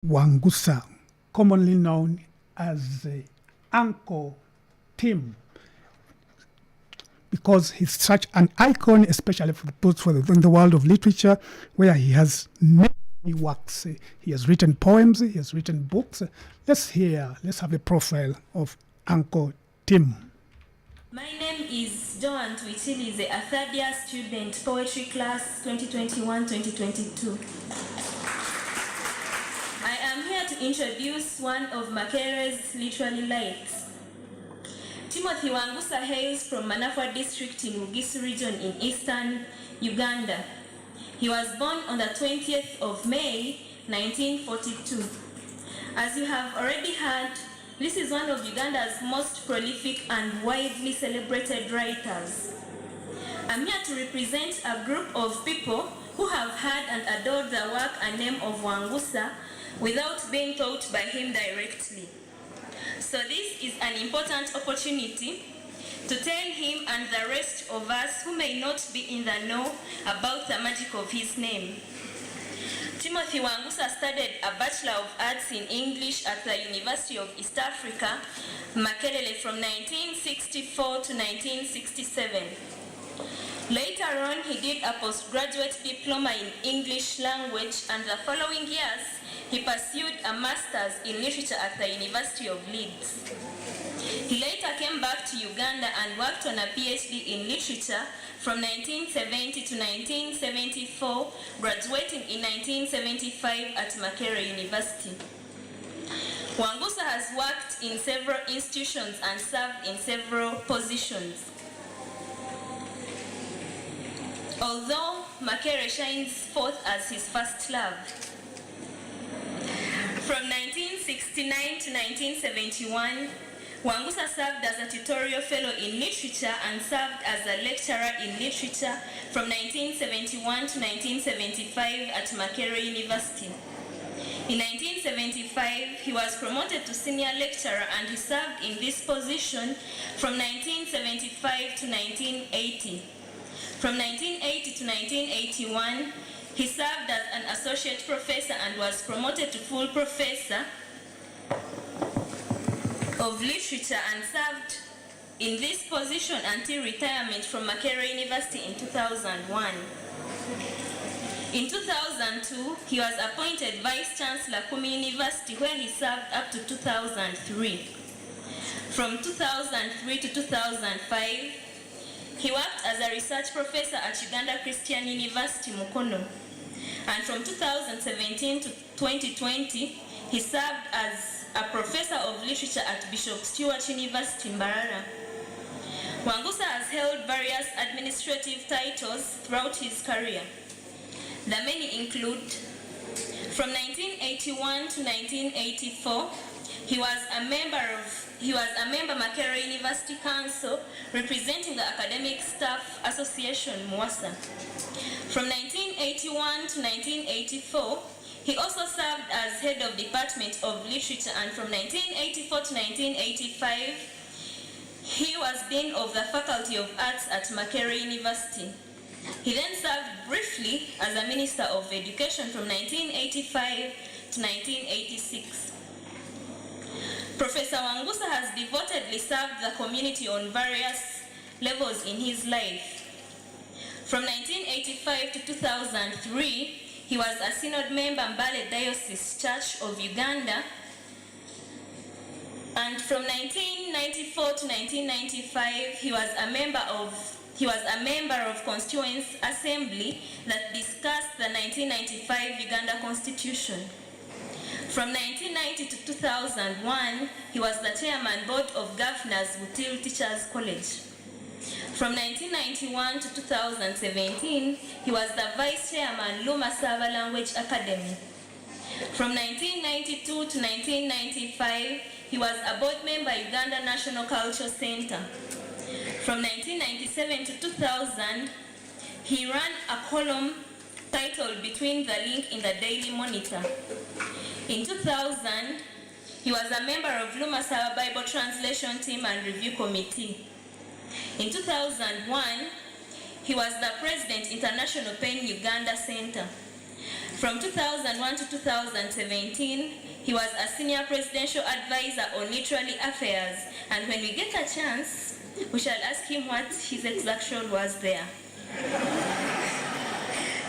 Wangusa, commonly known as Uncle Tim, because he's such an icon, especially in the world of literature, where he has many works. He has written poems, he has written books. Let's have a profile of Uncle Tim. My name is Joan Tuitilize, a third-year student, poetry class 2021-2022. I am here to introduce one of Makere's literary lights. Timothy Wangusa hails from Manafwa district in Ugandan region in eastern Uganda. He was born on the 20th of May, 1942. As you have already heard, this is one of Uganda's most prolific and widely celebrated writers. I'm here to represent a group of people who have heard and adored the work and name of Wangusa without being taught by him directly. So this is an important opportunity to tell him and the rest of us who may not be in the know about the magic of his name. Timothy Wangusa studied a Bachelor of Arts in English at the University of East Africa, Makerere, from 1964 to 1967. Later on, he did a postgraduate diploma in English language, and the following years, he pursued a master's in literature at the University of Leeds. He later came back to Uganda and worked on a PhD in literature from 1970 to 1974, graduating in 1975 at Makerere University. Wangusa has worked in several institutions and served in several positions. Although Makerere shines forth as his first love. From 1969 to 1971, Wangusa served as a tutorial fellow in literature and served as a lecturer in literature from 1971 to 1975 at Makerere University. In 1975, he was promoted to senior lecturer and he served in this position from 1975 to 1980. From 1980 to 1981, he served as an associate professor and was promoted to full professor of literature and served in this position until retirement from Makerere University in 2001. In 2002, he was appointed Vice Chancellor Kumi University, where he served up to 2003. From 2003 to 2005, he worked as a research professor at Uganda Christian University, Mukono. And from 2017 to 2020, he served as a professor of literature at Bishop Stewart University, Mbarara. Wangusa has held various administrative titles throughout his career. The many include, from 1981 to 1984, he was a member Makerere University Council representing the Academic Staff Association, MWASA. From 1981 to 1984, he also served as head of Department of Literature, and from 1984 to 1985, he was Dean of the Faculty of Arts at Makerere University. He then served briefly as a Minister of Education from 1985 to 1986. Professor Wangusa has devotedly served the community on various levels in his life. From 1985 to 2003, he was a synod member Mbale Diocese Church of Uganda. And from 1994 to 1995, he was a member of Constituent Assembly that discussed the 1995 Uganda Constitution. From 1990 to 2001, he was the chairman board of governors Butil Teachers College. From 1991 to 2017, he was the vice chairman Luma Saba Language Academy. From 1992 to 1995, he was a board member Uganda National Cultural Center. From 1997 to 2000, he ran a column titled Between the Link in the Daily Monitor. In 2000, he was a member of Luma Saba Bible Translation Team and Review Committee. In 2001, he was the President International Pen Uganda Center. From 2001 to 2017, he was a senior presidential advisor on literary affairs, and when we get a chance, we shall ask him what his exact role was there.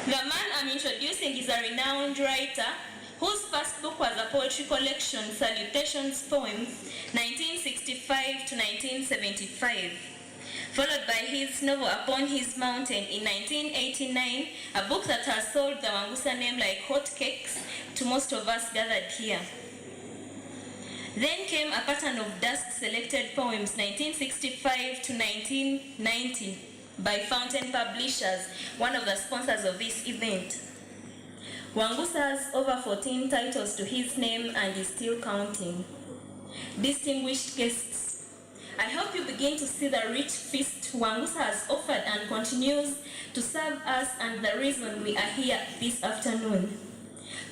The man I'm introducing is a renowned writer whose first book was a poetry collection, Salutations Poems, 1965 to 1975, followed by his novel Upon His Mountain in 1989, a book that has sold the Wangusa name like hotcakes to most of us gathered here. Then came A Pattern of Dust Selected Poems, 1965 to 1990, by Fountain Publishers, one of the sponsors of this event. Wangusa has over 14 titles to his name and is still counting. Distinguished guests, I hope you begin to see the rich feast Wangusa has offered and continues to serve us and the reason we are here this afternoon.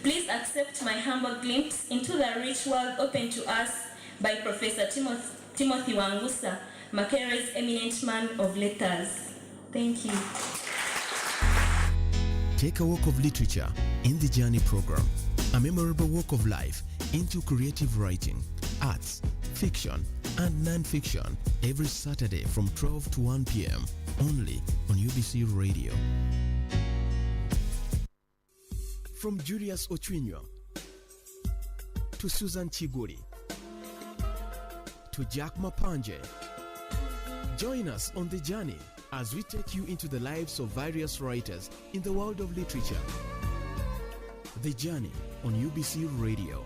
Please accept my humble glimpse into the rich world opened to us by Professor Timothy Wangusa, Makere's eminent man of letters. Thank you. Take a walk of literature in the Journey program, a memorable walk of life into creative writing, arts, fiction, and non-fiction every Saturday from 12 to 1 p.m. only on UBC Radio. From Julius Ochwinyo to Susan Chiguri to Jack Mapanje, join us on the journey as we take you into the lives of various writers in the world of literature. The Journey on UBC Radio.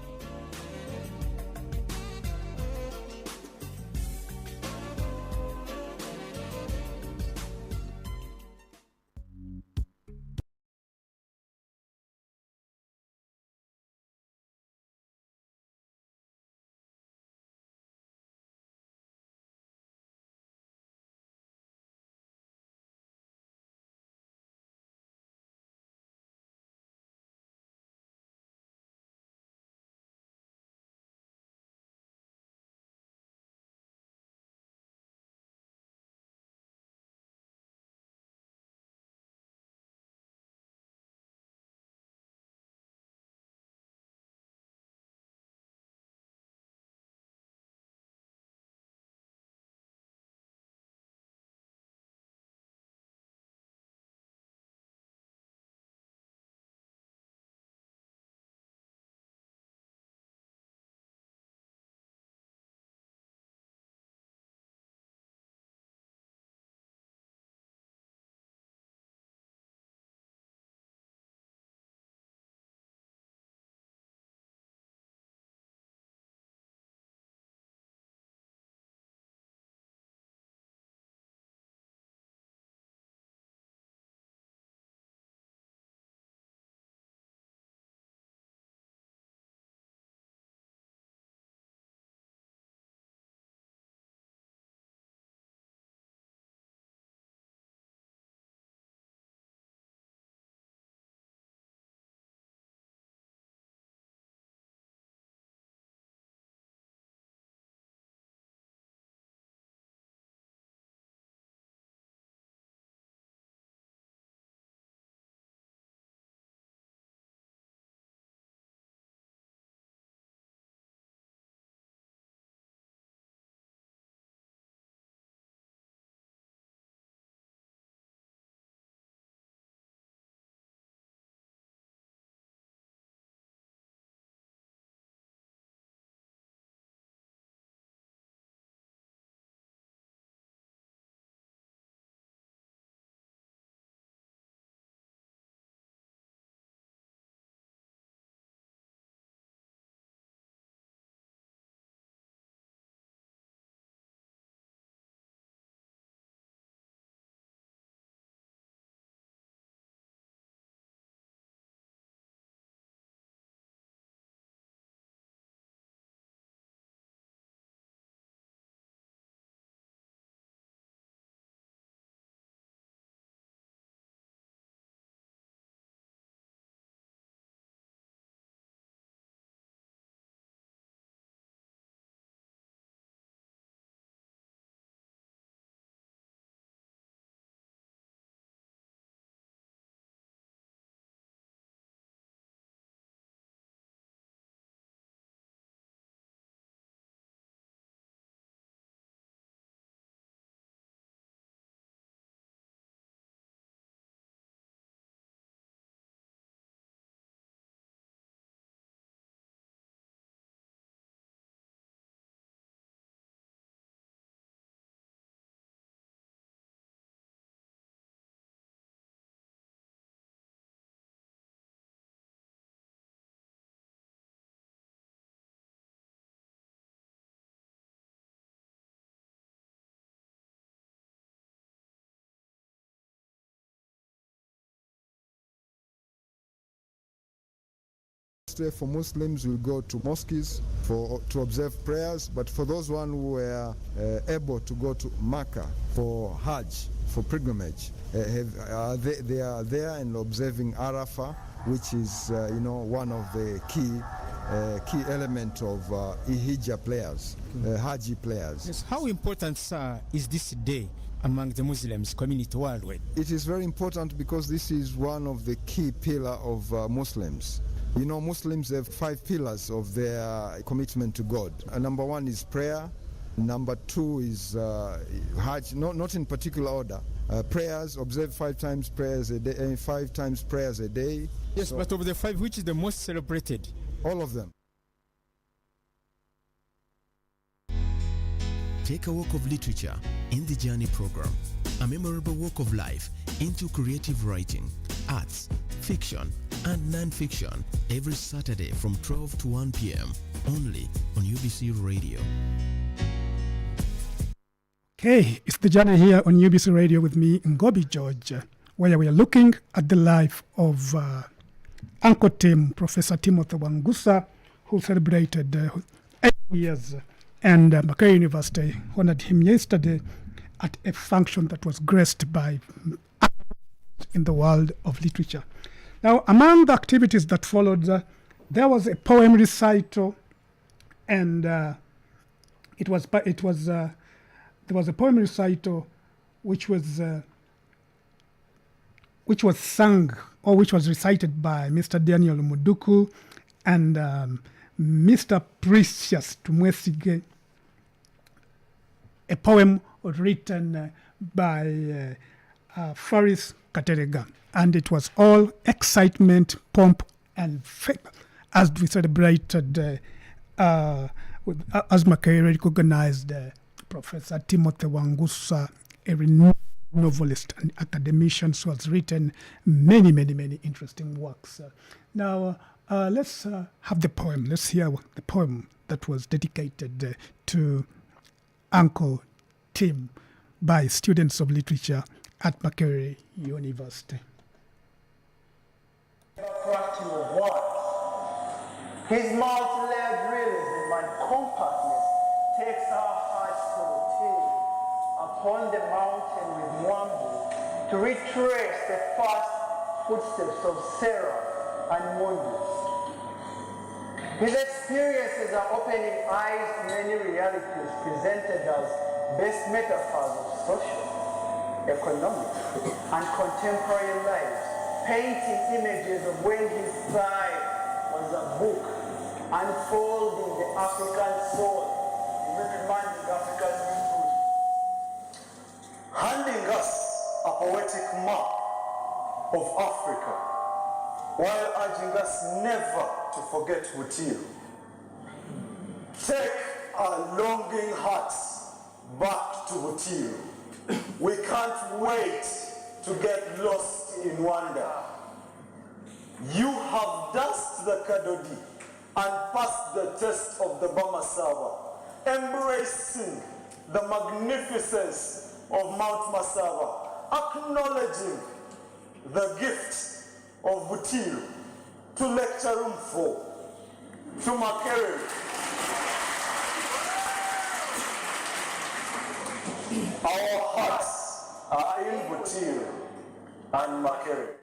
For Muslims, we go to mosques to observe prayers, but for those one who were able to go to Mecca for Hajj, for pilgrimage, they are there and observing Arafah, which is one of the key element of Hijjah players, Haji players. Yes. How important, sir, is this day among the Muslims community worldwide? It is very important because this is one of the key pillars of Muslims. Muslims have 5 pillars of their commitment to God. Number 1 is prayer. Number 2 is Hajj, not in particular order. Prayers, observe 5 times prayers a day, 5 times prayers a day. Yes, but of the 5, which is the most celebrated? All of them. Take a walk of literature in the Journey program, a memorable walk of life into creative writing, arts, fiction, and non-fiction every Saturday from 12 to 1 p.m. only on UBC Radio. Okay, it's the journey here on UBC Radio with me, Ngobi George, where we are looking at the life of Uncle Tim, Professor Timothy Wangusa, who celebrated 8 years, and Makerere University honored him yesterday at a function that was graced by in the world of literature. Now, among the activities that followed, there was a poem recital, and there was a poem recital which was sung or which was recited by Mr. Daniel Muduku and Mr. Precious Tumwesige, a poem written by Faris Katerega. And it was all excitement, pomp, and faith as we celebrated, as Makerere recognized Professor Timothy Wangusa, a renowned novelist and academician who has written many, many, many interesting works. Now, let's have the poem. Let's hear the poem that was dedicated to Uncle Tim by students of literature at Makerere University. Practical words. His multi-layered realism and compactness takes our hearts to the tail upon the mountain with Mwambu to retrace the fast footsteps of Sarah and Moses. His experiences are opening eyes to many realities presented as best metaphors of social, economic, and contemporary lives, painting images of when his side was a book unfolding the African soul, reprimanding Africa's people, handing us a poetic map of Africa, while urging us never to forget Butebo. Take our longing hearts back to Butebo. We can't wait to get lost in wonder. You have danced the Kadodi and passed the test of the Bamasava, embracing the magnificence of Mount Masava, acknowledging the gift of Butebo to lecture room 4, to Makerere. Our hearts are in Butebo and Makerere.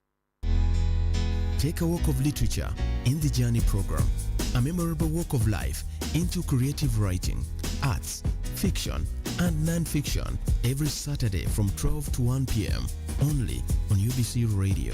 Take a walk of literature in the Journey program, a memorable walk of life into creative writing, arts, fiction, and non-fiction every Saturday from 12 to 1 p.m. only on UBC Radio.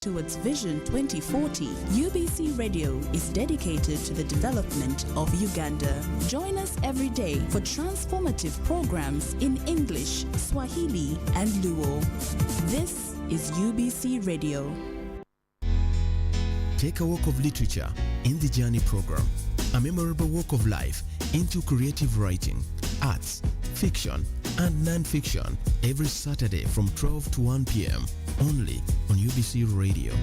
towards Vision 2040, UBC Radio is dedicated to the development of Uganda. Join us every day for transformative programs in English, Swahili, and Luo. This is UBC Radio. Take a walk of literature in the Journey program, a memorable walk of life into creative writing, arts, fiction, and non-fiction every Saturday from 12 to 1 p.m. only on UBC Radio.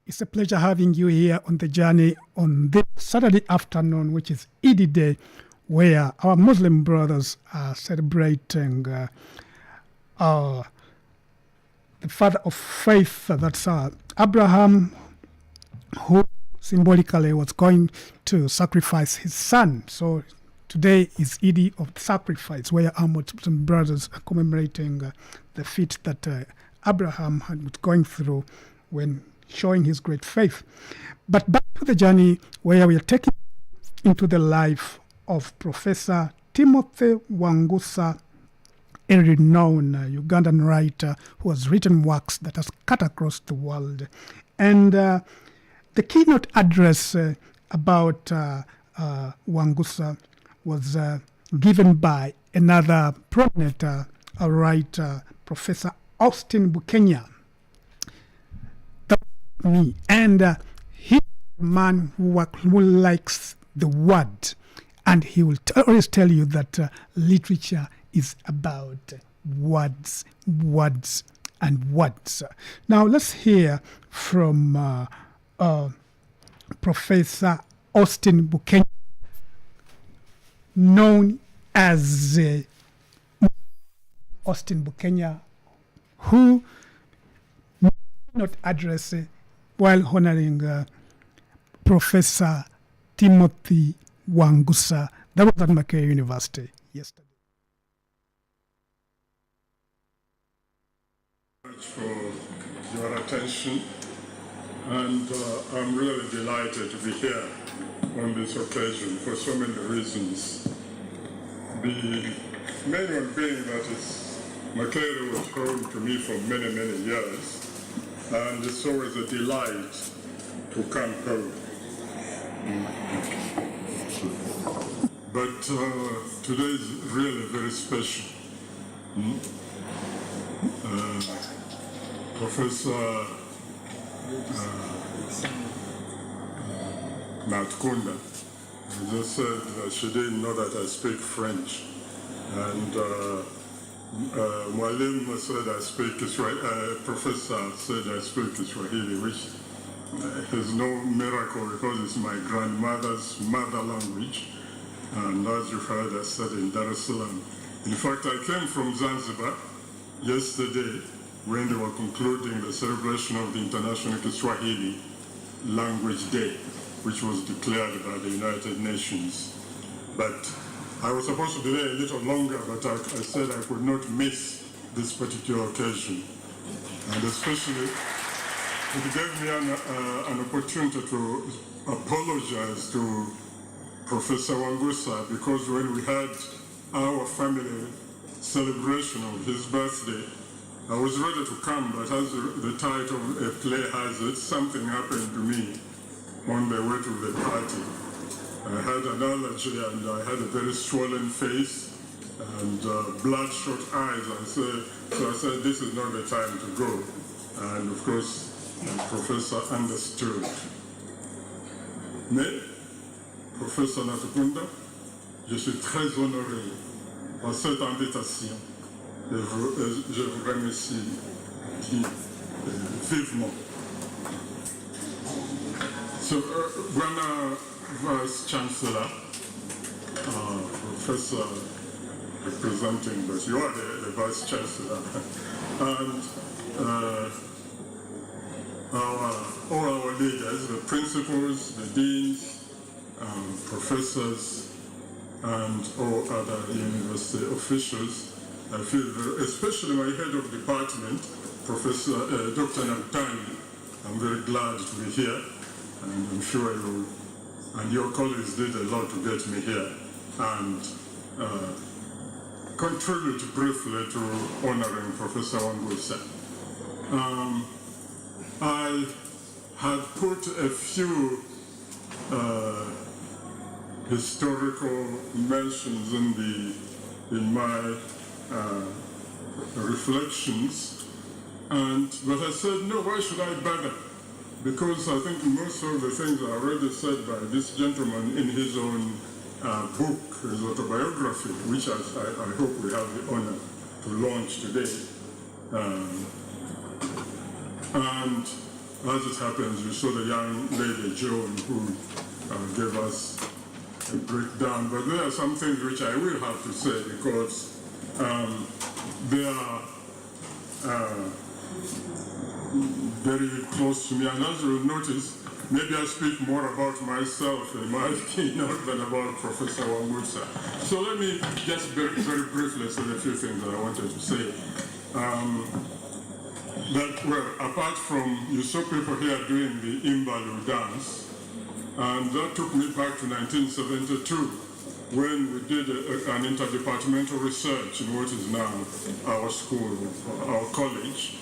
It's a pleasure having you here on the journey on this Saturday afternoon, which is Eid Day, where our Muslim brothers are celebrating the father of faith, that's Abraham, who symbolically was going to sacrifice his son. So today is Eid of sacrifice, where our Muslim brothers are commemorating the feat that Abraham was going through when showing his great faith. But back to the journey where we are taking into the life of Professor Timothy Wangusa, a renowned Ugandan writer who has written works that has cut across the world. And the keynote address about Wangusa was given by another prominent writer, Professor Austin Bukenya. That was me. And he's a man who likes the word. And he will always tell you that literature is about words, words, and words. Now let's hear from Professor Austin Bukenya, known as Austin Bukenya, who not address while honoring Professor Timothy Wangusa. That was at Makerere University yesterday. For your attention, and I'm really delighted to be here on this occasion for so many reasons. The main one being that Makerere was home to me for many, many years, and it's always a delight to come home. But today is really very special. Professor Natkunda just said that she didn't know that I speak French. And Mwalimu said I speak Swahili, Professor said I speak Swahili, which is no miracle because it's my grandmother's mother language. And as you heard, I studied in Dar es Salaam. In fact, I came from Zanzibar yesterday when they were concluding the celebration of the International Kiswahili Language Day, which was declared by the United Nations. But I was supposed to be there a little longer, but I said I could not miss this particular occasion. And especially, it gave me an opportunity to apologize to Professor Wangusa, because when we had our family celebration of his birthday, I was ready to come, but as the title of a play has it, something happened to me on the way to the party. I had an allergy and I had a very swollen face and bloodshot eyes, and so I said, this is not the time to go. And of course, the professor understood. Mais, Professeur Natkunda, je suis très honoré par cette invitation. Je vous remercie vivement. So, Ghana Vice Chancellor, Professor representing, but you are the Vice Chancellor, and all our leaders, the principals, the deans, professors, and all other university officials. I feel very, especially my head of department, Professor Dr. Nantani. I'm very glad to be here, and I'm sure you and your colleagues did a lot to get me here and contribute briefly to honoring Professor Wangusa. I had put a few historical mentions in my reflections, but I said, no, why should I bother? Because I think most of the things are already said by this gentleman in his own book, his autobiography, which I hope we have the honor to launch today. And as it happens, you saw the young lady, Joan, who gave us a breakdown. But there are some things which I will have to say because they are very close to me. And as you'll notice, maybe I speak more about myself in my keynote than about Professor Wangusa. So let me just very briefly say a few things that I wanted to say. Well, apart from, you saw people here doing the Imbalu dance, and that took me back to 1972, when we did an interdepartmental research in what is now our school, our college,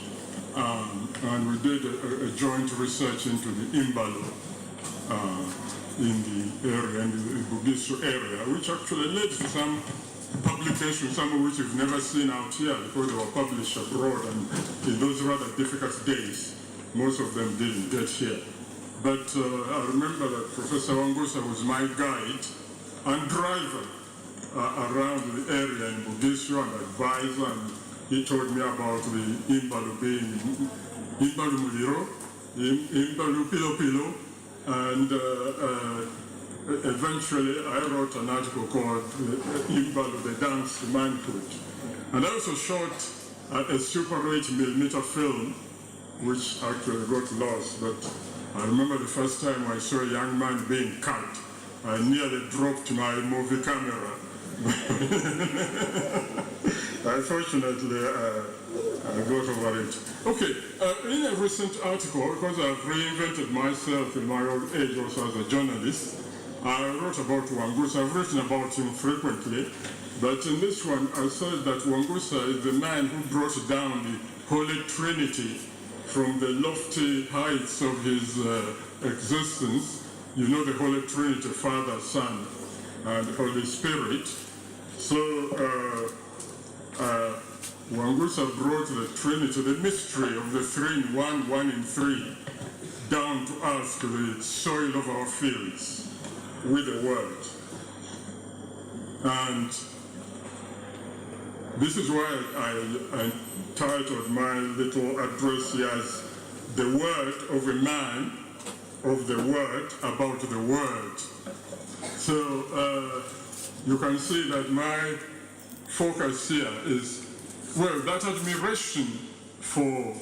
and we did a joint research into the Imbalu in the area, in the Bugisu area, which actually led to some publications, some of which you've never seen out here because they were published abroad, and in those rather difficult days, most of them didn't get here. But I remember that Professor Wangusa was my guide and driver around the area in Bugisu and advisor, and he told me about the Imbalu being Imbalu Muliro, Imbalu Pilo Pilo, and eventually I wrote an article called Imbalu, the Dance Manhood. And I also shot a Super 8mm film, which actually got lost, but I remember the first time I saw a young man being cut, I nearly dropped my movie camera. Unfortunately, I got over it. Okay, in a recent article, because I've reinvented myself in my old age also as a journalist, I wrote about Wangusa. I've written about him frequently, but in this one I said that Wangusa is the man who brought down the Holy Trinity from the lofty heights of his existence. You know the Holy Trinity, Father, Son, and Holy Spirit. So Wangusa brought the Trinity, the mystery of the three in one, one in three, down to us, to the soil of our fields, with the word. And this is why I titled my little address here as The Word of a Man, of the Word, about the Word. So you can see that my focus here is, well, that admiration for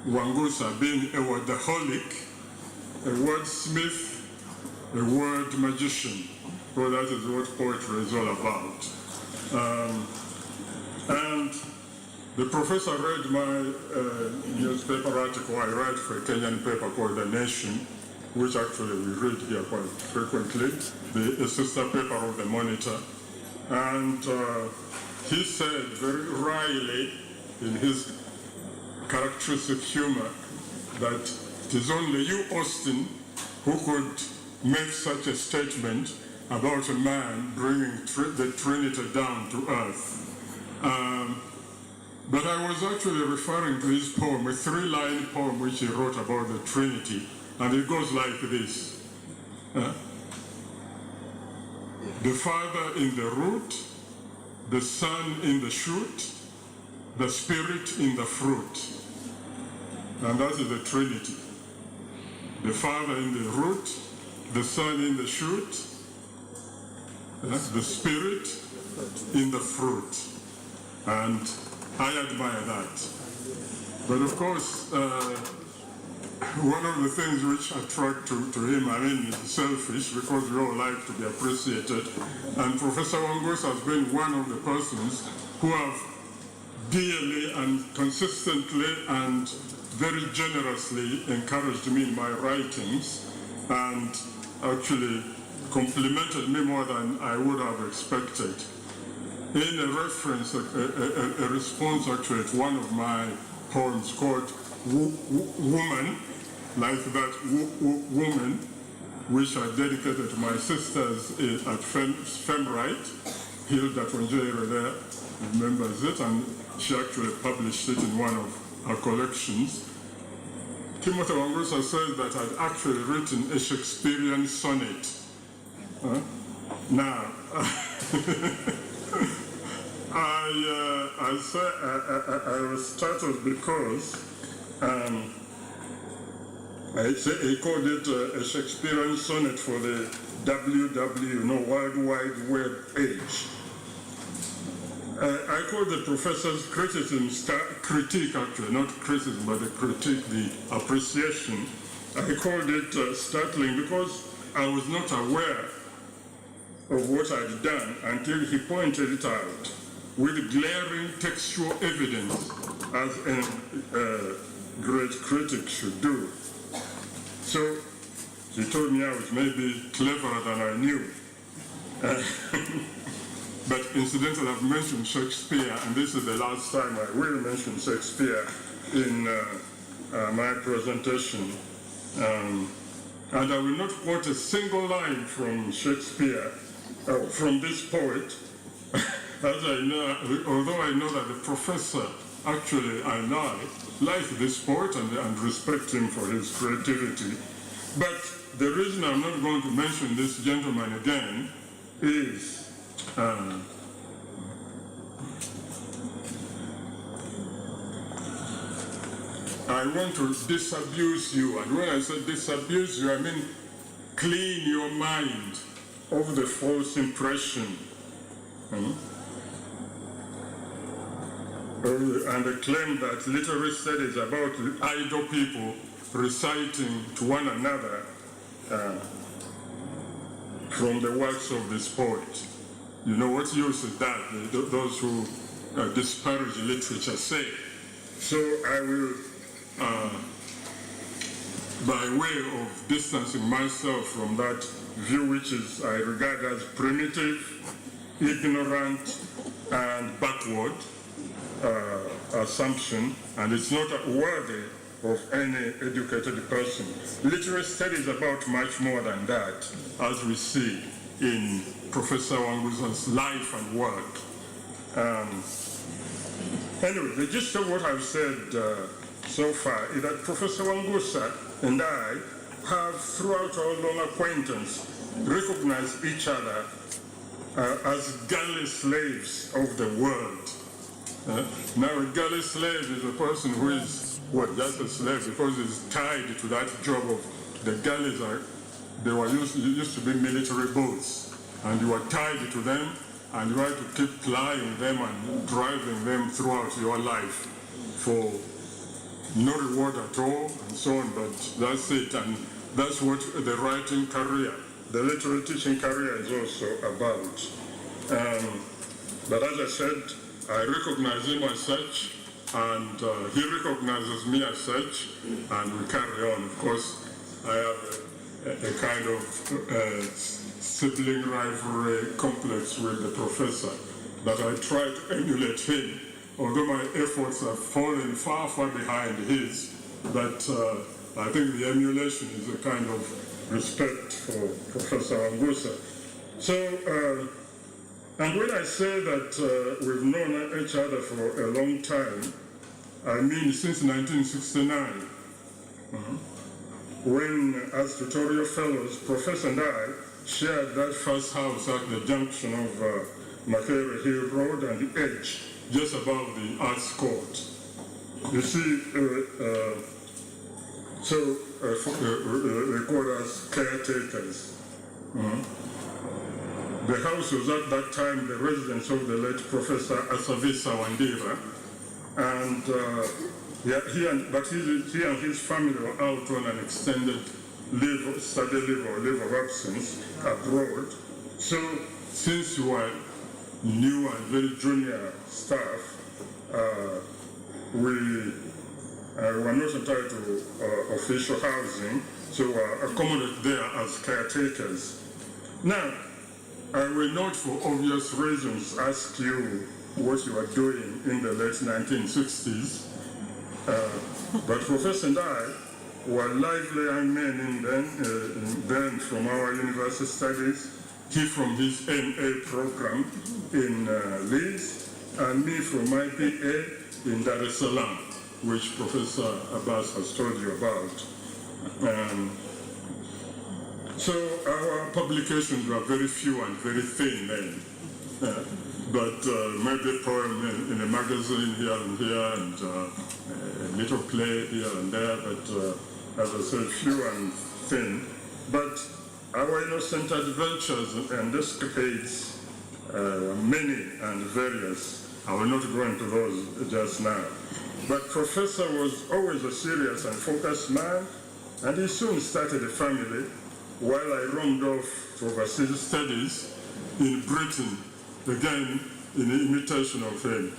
Wangusa being a wordaholic, a wordsmith, a word magician. Well, that is what poetry is all about. And the professor read my newspaper article I write for a Kenyan paper called The Nation, which actually we read here quite frequently, the sister paper of the Monitor. And he said very wryly, in his characteristic humor, that it is only you, Austin, who could make such a statement about a man bringing the Trinity down to earth. But I was actually referring to his poem, a three-line poem which he wrote about the Trinity, and it goes like this. The Father in the root, the Son in the shoot, the Spirit in the fruit. And that is the Trinity. The Father in the root, the Son in the shoot, the Spirit in the fruit. And I admire that. But of course, one of the things which attract to him, I mean, is selfish, because we all like to be appreciated. And Professor Wangusa has been one of the persons who have dearly and consistently and very generously encouraged me in my writings and actually complimented me more than I would have expected. in a reference, a response actually to one of my poems called Woman, like that woman, which I dedicated to my sisters at Femrite. Hilda Tonjero there remembers it, and she actually published it in one of her collections. Timothy Wangusa says that I'd actually written a Shakespearean sonnet. Now, I was startled because he called it a Shakespearean sonnet for the World Wide Web age. I call the professor's criticism, critique actually, not criticism, but the critique, the appreciation. I called it startling because I was not aware of what I'd done until he pointed it out with glaring textual evidence, as a great critic should do. So he told me I was maybe cleverer than I knew. But incidentally, I've mentioned Shakespeare, and this is the last time I will mention Shakespeare in my presentation. And I will not quote a single line from Shakespeare, from this poet, as I know, although I know that the professor actually, and I like this poet and respect him for his creativity. But the reason I'm not going to mention this gentleman again is I want to disabuse you, and when I say disabuse you, I mean clean your mind of the false impression and the claim that literary studies about idle people reciting to one another from the works of this poet. You know, what use is that? Those who disparage literature say. So I will, by way of distancing myself from that view, which is I regard as primitive, ignorant, and backward assumption, and it's not worthy of any educated person. Literary studies about much more than that, as we see in Professor Wangusa's life and work. Anyway, the gist of what I've said so far is that Professor Wangusa and I have, throughout our long acquaintance, recognized each other as galley slaves of the world. Now, a galley slave is a person who is, well, just a slave because he's tied to that job of the galleys. Used to be military boats, and you are tied to them, and you have to keep plying them and driving them throughout your life for no reward at all, and so on, but that's it, and that's what the writing career, the literary teaching career is also about. But as I said, I recognize him as such, and he recognizes me as such, and we carry on. Of course, I have a kind of sibling rivalry complex with the professor, that I try to emulate him, although my efforts have fallen far, far behind his. But I think the emulation is a kind of respect for Professor Wangusa. So, and when I say that we've known each other for a long time, I mean since 1969, when, as tutorial fellows, Professor and I shared that first house at the junction of Makerere Hill Road and the Edge, just above the Arts Court. You see, they called us caretakers. The house was at that time the residence of the late Professor Asavisa Wandira, and he and his family were out on an extended study leave or leave of absence abroad. So since you were new and very junior staff, we were not entitled to official housing, so we were accommodated there as caretakers. Now, I will not, for obvious reasons, ask you what you are doing in the late 1960s, but Professor and I were lively young men then from our university studies, he from his MA program in Leeds, and me from my BA in Dar es Salaam, which Professor Abbas has told you about. So our publications were very few and very thin then, but maybe a poem in a magazine here and a little play here and there, but as I said, few and thin. But our innocent adventures and escapades, many and various. I will not go into those just now. But Professor was always a serious and focused man, and he soon started a family while I roamed off to overseas studies in Britain, again in imitation of him.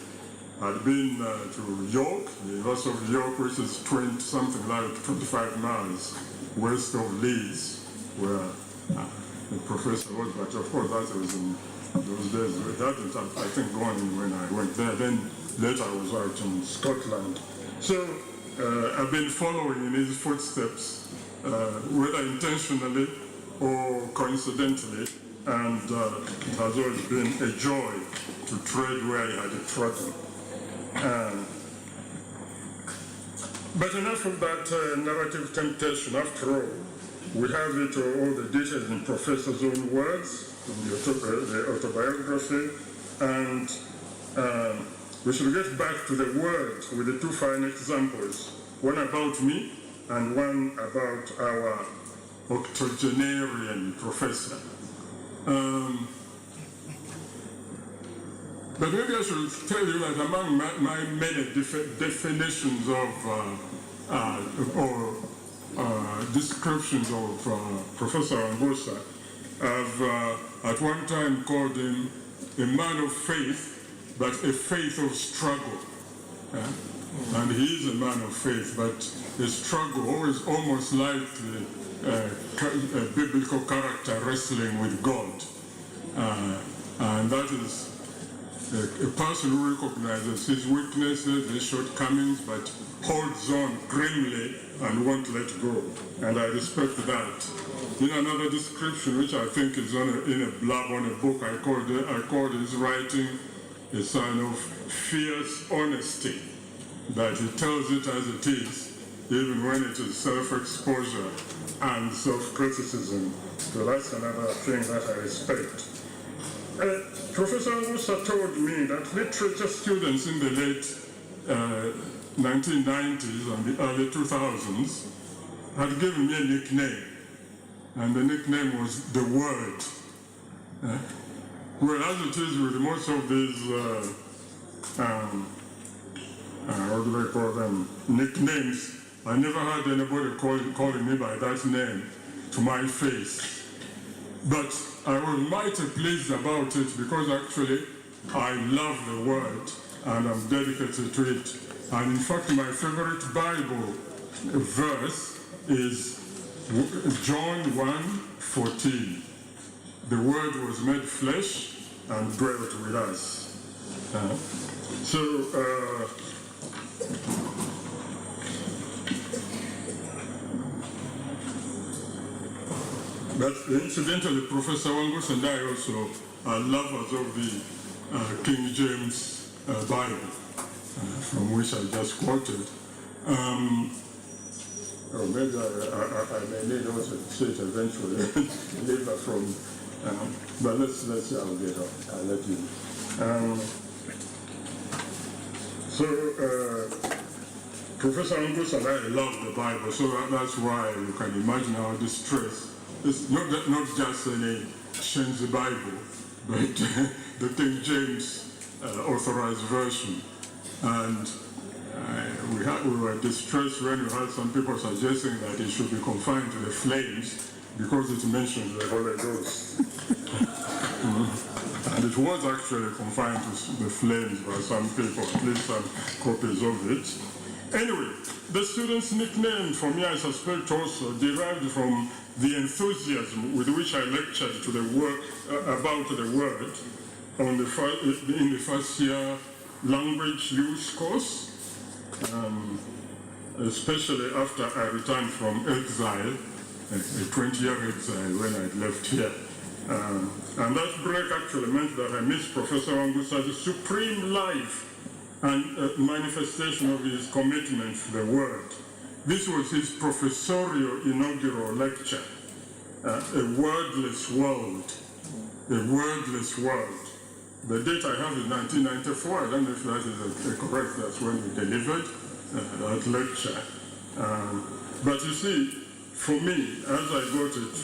I'd been to York, the University of York, which is something like 25 miles west of Leeds, where the professor was, but of course that was in those days. That was, I think, gone when I went there. Then later I was out in Scotland. So I've been following in his footsteps, whether intentionally or coincidentally, and it has always been a joy to tread where he had trodden. But enough of that narrative temptation. After all, we have it all the details in Professor's own words, in the autobiography, and we should get back to the words with the two fine examples, one about me and one about our octogenarian professor. But maybe I should tell you that among my many definitions of descriptions of Professor Wangusa, I've at one time called him a man of faith, but a faith of struggle. And he is a man of faith, but a struggle, always almost like a biblical character wrestling with God. And that is a person who recognizes his weaknesses, his shortcomings, but holds on grimly and won't let go. And I respect that. In another description, which I think is in a blurb on a book, I called his writing a sign of fierce honesty, that he tells it as it is, even when it is self-exposure and self-criticism. So that's another thing that I respect. Professor Wangusa told me that literature students in the late 1990s and the early 2000s had given me a nickname, and the nickname was The Word. Well, as it is with most of these, what do they call them, nicknames, I never had anybody calling me by that name to my face. But I was mighty pleased about it because actually I love the Word and I'm dedicated to it. And in fact, my favorite Bible verse is John 1:14. The Word was made flesh and dwelt with us. But incidentally, Professor Wangusa and I also are lovers of the King James Bible, from which I just quoted. Maybe I may need also to say it eventually, later from, but let's see, I'll let you. Professor Wangusa and I love the Bible, so that's why you can imagine our distress. It's not just any Shenzi Bible, but the King James authorized version. And we were distressed when we had some people suggesting that it should be confined to the flames because it mentions the Holy Ghost. And it was actually confined to the flames by some people, at least some copies of it. Anyway, the students' nickname for me, I suspect, also derived from the enthusiasm with which I lectured to the about the word in the first year language use course, especially after I returned from exile, a 20-year exile when I left here. And that break actually meant that I missed Professor Wangusa's supreme life and manifestation of his commitment to the word. This was his professorial inaugural lecture, A Wordless World, A Wordless World. The date I have is 1994. I don't know if that is correct. That's when we delivered that lecture. But you see, for me, as I got it,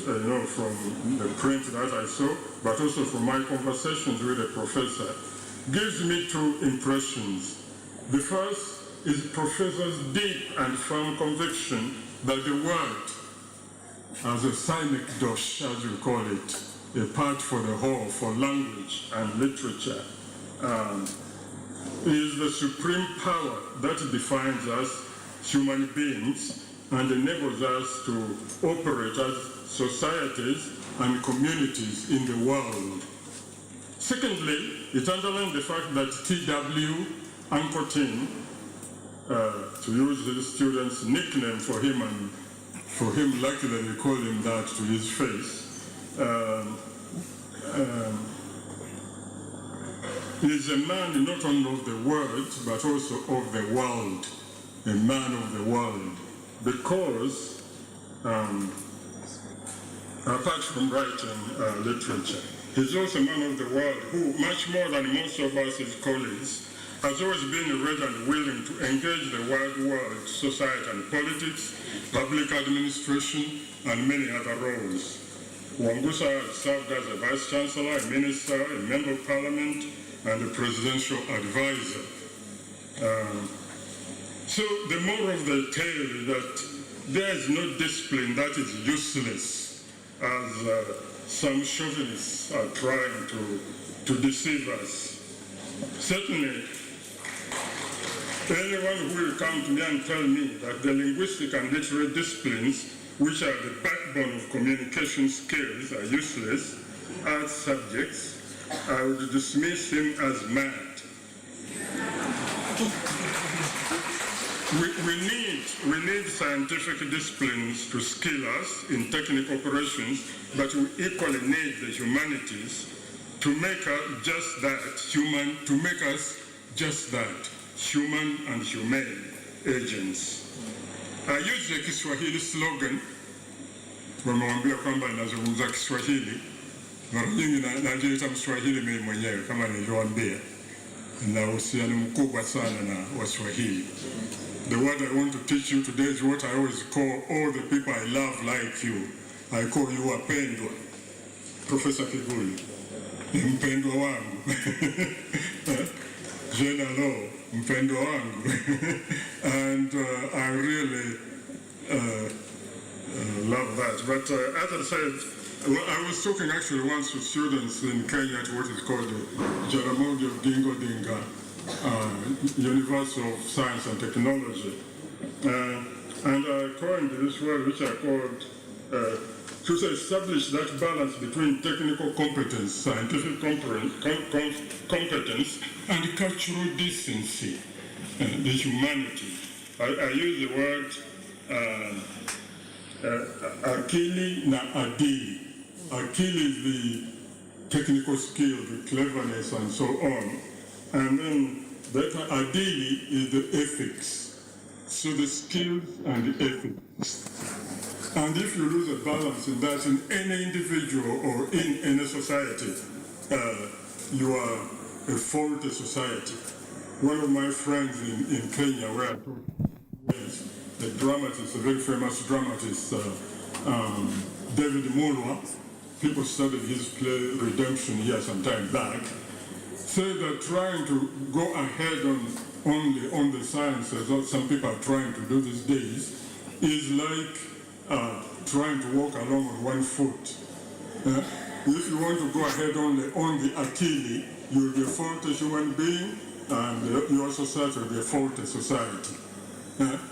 from the print that I saw, but also from my conversations with the professor, gives me two impressions. The first is the professor's deep and firm conviction that the word, as a synecdoche, as you call it, a part for the whole, for language and literature, is the supreme power that defines us, human beings, and enables us to operate as societies and communities in the world. Secondly, it underlines the fact that T.W. Uncle Tim, to use his student's nickname for him, and for him luckily they call him that to his face, is a man not only of the word, but also of the world, a man of the world, because apart from writing literature, he's also a man of the world who, much more than most of us, his colleagues, has always been ready and willing to engage the wide world, society and politics, public administration, and many other roles. Wangusa has served as a vice chancellor, a minister, a member of parliament, and a presidential advisor. So the moral of the tale is that there is no discipline that is useless, as some chauvinists are trying to deceive us. Certainly, anyone who will come to me and tell me that the linguistic and literary disciplines, which are the backbone of communication skills, are useless as subjects, I would dismiss him as mad. We need scientific disciplines to skill us in technical operations, but we equally need the humanities to make us just that, human and humane agents. I use the Kiswahili slogan, wamewambia kwamba nazungumza Kiswahili, mara nyingi najiita Mswahili mimi mwenyewe kama nilivyowaambia, na uhusiano mkubwa sana na Waswahili. The word I want to teach you today is what I always call all the people I love like you. I call you wapendwa. Professor Kivuli, mpendwa wangu. Jenalo, mpendwa wangu. And I really love that. But as I said, I was talking actually once with students in Kenya at what is called the Jaramogi Oginga Odinga University of Science and Technology. And I coined this word, which I called to establish that balance between technical competence, scientific competence, and cultural decency, the humanity. I use the word akili na adili. Akili is the technical skill, the cleverness, and so on. And then that adili is the ethics. So the skills and the ethics. And if you lose a balance in that in any individual or in any society, you are a faulty society. One of my friends in Kenya, where I taught, a dramatist, a very famous dramatist, David Mulwa, people studied his play Redemption here some time back, said that trying to go ahead only on the sciences, what some people are trying to do these days, is like trying to walk along on one foot. If you want to go ahead only on the akili, you'll be a faulty human being, and your society will be a faulty society.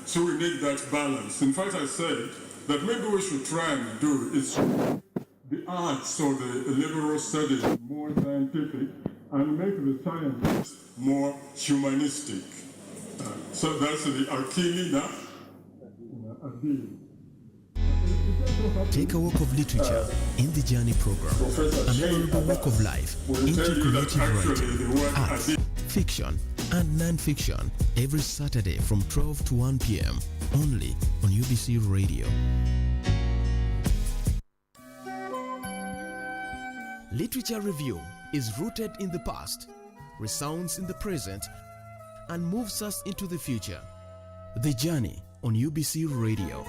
So we need that balance. In fact, I said that maybe we should try and do is the arts or the liberal studies more scientific and make the sciences more humanistic. So that's the Akilina. Take a walk of literature in the Journey program. A memorable walk of life into creative writing, arts, fiction, and non-fiction every Saturday from 12 to 1 p.m. only on UBC Radio. Literature Review is rooted in the past, resounds in the present, and moves us into the future. The Journey on UBC Radio.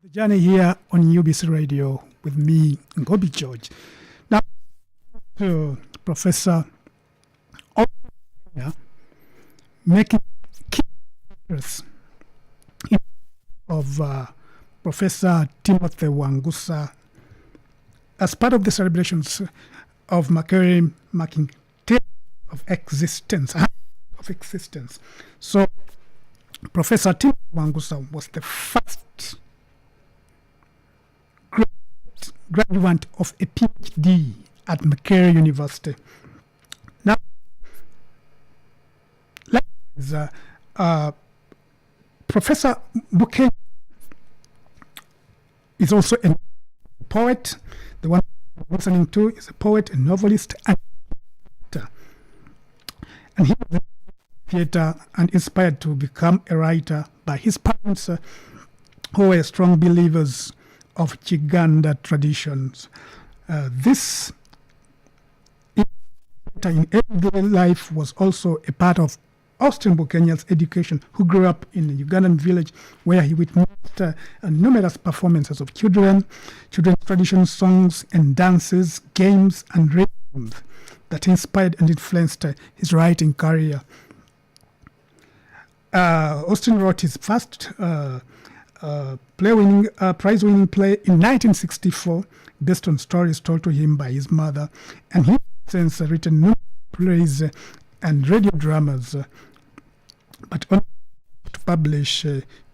The Journey here on UBC Radio with me, Ngobi George. Now, to Professor making key progress of Professor Timothy Wangusa as part of the celebrations of Makerere marking 10 of existence. So, Professor Timothy Wangusa was the first graduate of a PhD at Makerere University. Now, likewise, Professor Butebo is also a poet. The one I'm listening to is a poet, a novelist, and actor. And he was a theater and inspired to become a writer by his parents, who were strong believers of Uganda traditions. This in everyday life was also a part of Austin Bukenya's education, who grew up in a Ugandan village where he witnessed numerous performances of children's traditional songs and dances, games and rhythms that inspired and influenced his writing career. Austin wrote his first prize-winning play in 1964 based on stories told to him by his mother, and he has since written numerous plays and radio dramas, but only to publish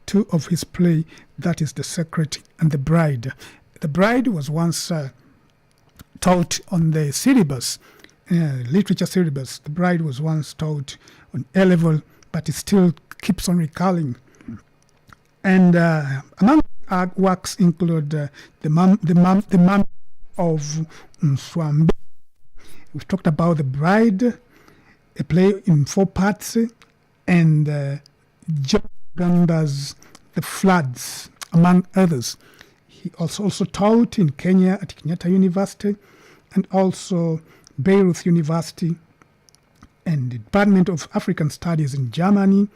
two of his plays, that is The Secret and The Bride. The Bride was once taught on the syllabus, literature syllabus. The Bride was once taught on A-level, but it still keeps on recalling. And among our works include the Mum of Nswambi. We've talked about The Bride, a play in 4 parts, and John Uganda's The Floods, among others. He also taught in Kenya at Kenyatta University and also Beirut University and the Department of African Studies in Germany.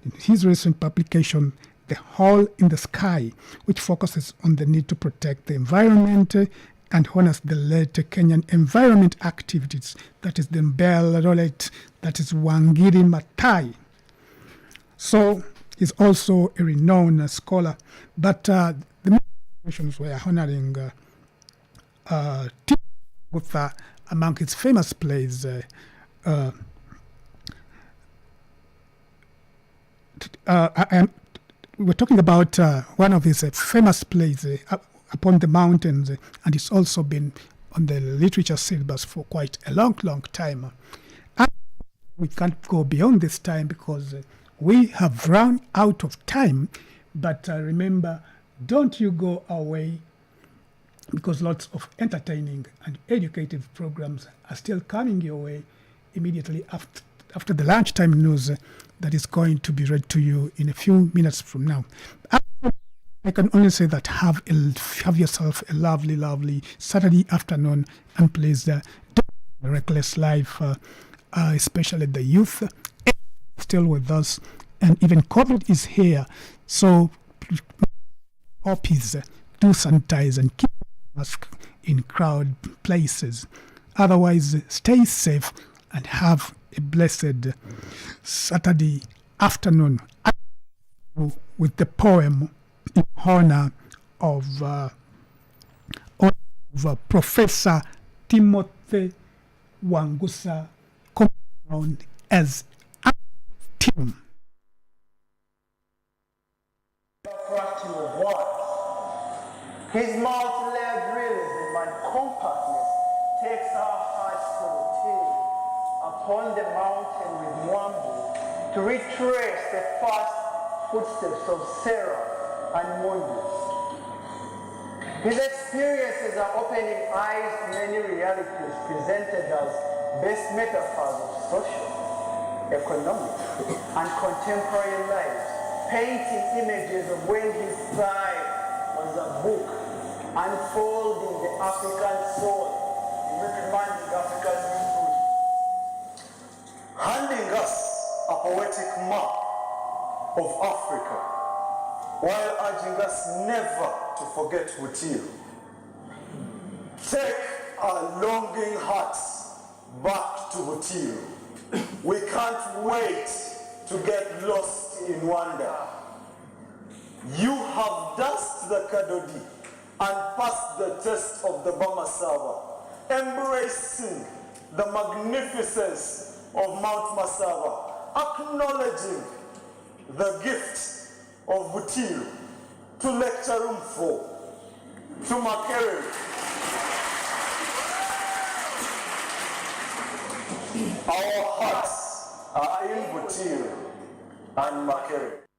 In his recent publication, The Hole in the Sky, which focuses on the need to protect the environment and honors the late Kenyan environment activities, that is the Nobel laureate, that is Wangari Maathai. So he's also a renowned scholar. But the main celebrations were honoring Timothy among his famous plays. We're talking about one of his famous plays, Upon the Mountains, and it's also been on the literature syllabus for quite a long time. And we can't go beyond this time because we have run out of time. But remember, don't you go away, because lots of entertaining and educative programs are still coming your way immediately after the lunchtime news that is going to be read to you in a few minutes from now. I can only say that have yourself a lovely Saturday afternoon, and please don't live a reckless life, especially the youth still with us, and even COVID is here. So please do sanitize and keep mask in crowd places. Otherwise, stay safe and have a blessed Saturday afternoon with the poem in honor of Professor Timothy Wangusa, known as Tim. His multi-layered realism and compactness takes our hearts to the tail upon the mountain with Mwambu to retrace the fast footsteps of Sarah and Moses. His experiences are opening eyes to many realities presented as best metaphors of social, economic, and contemporary lives, painting images of when his time was a book unfolding the African soul, reprimanding African history, handing us a poetic map of Africa, while urging us never to forget Butebo. Take our longing hearts back to Butebo. We can't wait to get lost in wonder. You have danced the Kadodi and passed the test of the Bamasava, embracing the magnificence of Mount Masava, acknowledging the gift of Butebo to Lecture Room 4, to Makerere. Our hearts are in Butebo and Makerere.